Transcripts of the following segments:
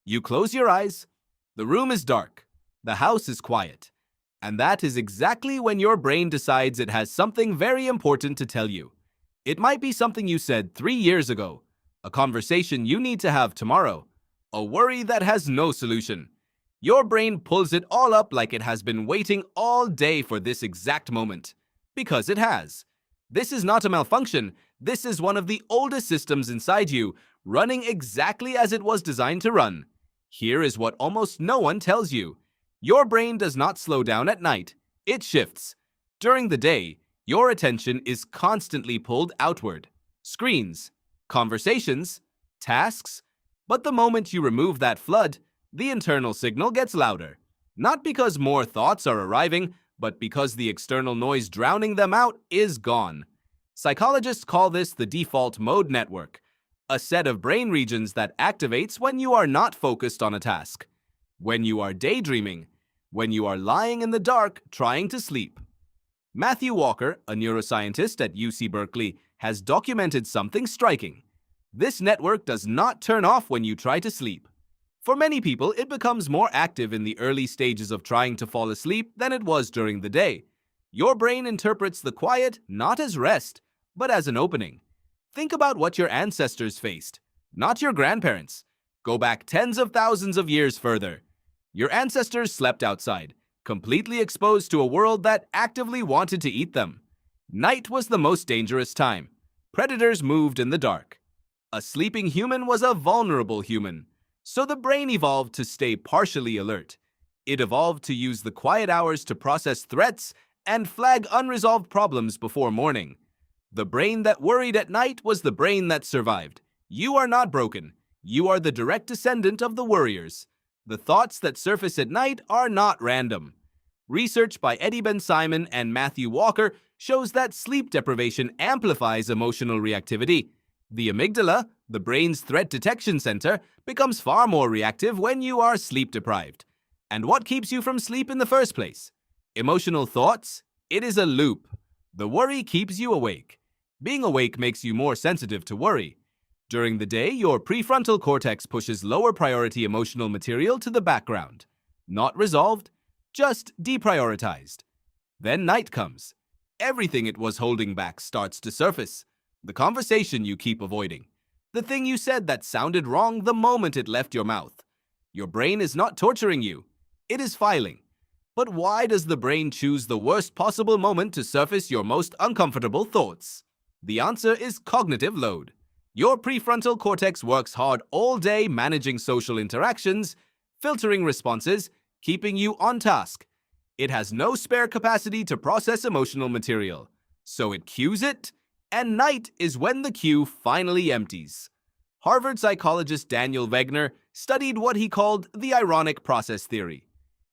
You close your eyes. The room is dark. The house is quiet. And that is exactly when your brain decides it has something very important to tell you. It might be something you said 3 years ago, a conversation you need to have tomorrow, a worry that has no solution. Your brain pulls it all up like it has been waiting all day for this exact moment. Because it has. This is not a malfunction. This is one of the oldest systems inside you, running exactly as it was designed to run. Here is what almost no one tells you. Your brain does not slow down at night. It shifts. During the day, your attention is constantly pulled outward. Screens, conversations, tasks. But the moment you remove that flood, the internal signal gets louder. Not because more thoughts are arriving, but because the external noise drowning them out is gone. Psychologists call this the default mode network, a set of brain regions that activates when you are not focused on a task, when you are daydreaming, when you are lying in the dark trying to sleep. Matthew Walker, a neuroscientist at UC Berkeley, has documented something striking. This network does not turn off when you try to sleep. For many people, it becomes more active in the early stages of trying to fall asleep than it was during the day. Your brain interprets the quiet not as rest, but as an opening. Think about what your ancestors faced, not your grandparents. Go back tens of thousands of years further. Your ancestors slept outside, completely exposed to a world that actively wanted to eat them. Night was the most dangerous time. Predators moved in the dark. A sleeping human was a vulnerable human. So the brain evolved to stay partially alert. It evolved to use the quiet hours to process threats and flag unresolved problems before morning. The brain that worried at night was the brain that survived. You are not broken. You are the direct descendant of the worriers. The thoughts that surface at night are not random. Research by Eddie Ben-Simon and Matthew Walker shows that sleep deprivation amplifies emotional reactivity. The amygdala, the brain's threat detection center, becomes far more reactive when you are sleep deprived. And what keeps you from sleep in the first place? Emotional thoughts? It is a loop. The worry keeps you awake. Being awake makes you more sensitive to worry. During the day, your prefrontal cortex pushes lower priority emotional material to the background. Not resolved, just deprioritized. Then night comes. Everything it was holding back starts to surface. The conversation you keep avoiding. The thing you said that sounded wrong the moment it left your mouth. Your brain is not torturing you. It is filing. But why does the brain choose the worst possible moment to surface your most uncomfortable thoughts? The answer is cognitive load. Your prefrontal cortex works hard all day managing social interactions, filtering responses, keeping you on task. It has no spare capacity to process emotional material. So it cues it, and night is when the queue finally empties. Harvard psychologist Daniel Wegner studied what he called the ironic process theory.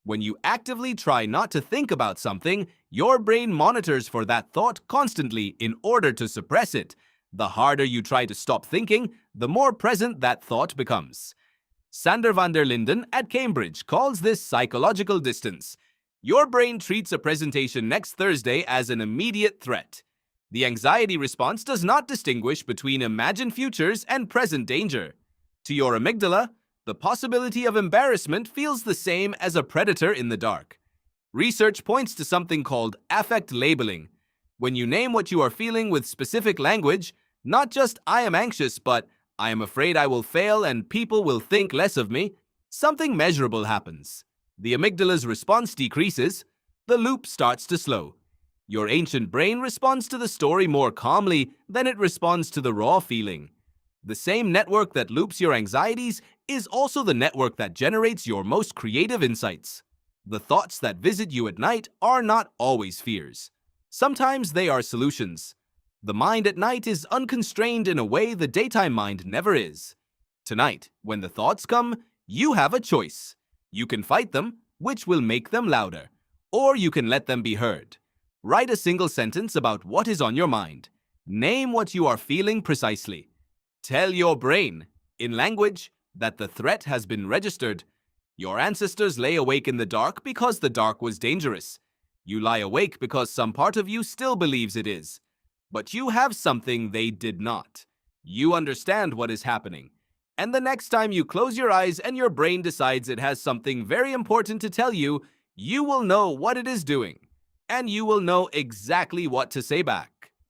When you actively try not to think about something, your brain monitors for that thought constantly in order to suppress it. The harder you try to stop thinking, the more present that thought becomes. Sander van der Linden at Cambridge calls this psychological distance. Your brain treats a presentation next Thursday as an immediate threat. The anxiety response does not distinguish between imagined futures and present danger. To your amygdala, the possibility of embarrassment feels the same as a predator in the dark. Research points to something called affect labeling. When you name what you are feeling with specific language, not just "I am anxious," but "I am afraid I will fail and people will think less of me," something measurable happens. The amygdala's response decreases. The loop starts to slow. Your ancient brain responds to the story more calmly than it responds to the raw feeling. The same network that loops your anxieties is also the network that generates your most creative insights. The thoughts that visit you at night are not always fears. Sometimes they are solutions. The mind at night is unconstrained in a way the daytime mind never is. Tonight, when the thoughts come, you have a choice. You can fight them, which will make them louder, or you can let them be heard. Write a single sentence about what is on your mind. Name what you are feeling precisely. Tell your brain, in language, that the threat has been registered. Your ancestors lay awake in the dark because the dark was dangerous. You lie awake because some part of you still believes it is. But you have something they did not. You understand what is happening. And the next time you close your eyes and your brain decides it has something very important to tell you, you will know what it is doing. And you will know exactly what to say back.